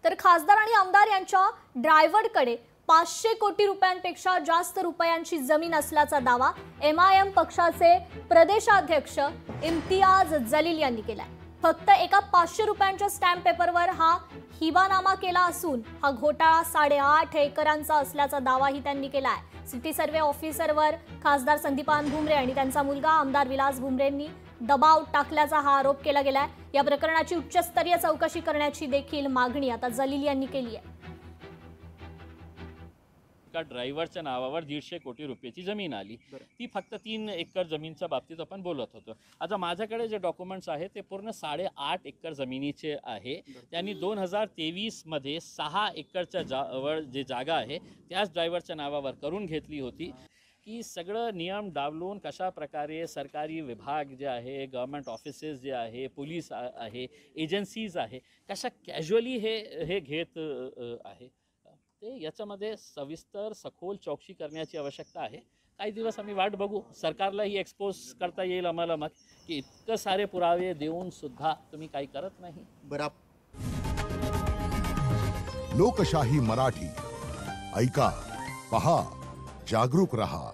तर खासदार आणि आमदार यांच्या ड्रायव्हरकडे 500 कोटी रुपयांपेक्षा जास्त रुपयांची जमीन असल्याचा दावा MIM पक्षाचे प्रदेशाध्यक्ष इम्तियाज जलील यांनी केलाय। फक्त एका 500 रुपयांच्या स्टॅम्प पेपरवर हा हिबानामा केला असून हा घोटाळा 8.5 एकरांचा असल्याचा दावाही त्यांनी केलाय। सिटी सर्वे ऑफिसरवर खासदार संदीपान भुमरे आणि त्यांचा मुलगा आमदार विलास भुमरेंनी दबाव टाकल्याचा हा आरोप केला गेलाय। या प्रकरणाची उच्चस्तरीय चौकशी करण्याची देखील मागणी आता जलील यांनी केली आहे। ड्रायव्हरच्या नावावर 150 कोटी रुपयाची जमीन आली, ती फक्त 3 एकर जमीनच्या बाबतीत आपण बोलत होतो। आता माझ्याकडे जे डॉक्युमेंट्स आहेत ते पूर्ण 8.5 एकर जमिनीचे आहे। त्यांनी 2023 मध्ये 6 एकरच्या जवळ जे जागा आहे त्याच ड्रायव्हरच्या नावावर करून घेतली होती। की सगळं नियम डावलून कशा प्रकारे सरकारी विभाग जे आहे, गव्हर्नमेंट ऑफिसेस जे आहे, पोलीस आहे, एजन्सीज आहे, कशा कॅज्युअली हे घेत आहे ते याच्यामध्ये सविस्तर सखोल चौकशी करण्याची आवश्यकता आहे। काही दिवस आम्ही वाट बघू, सरकारलाही एक्सपोज करता येईल आम्हाला मग की इतकं सारे पुरावे देऊन सुद्धा तुम्ही काही करत नाही। लोकशाही मराठी ऐका, पहा, जागरूक रहा।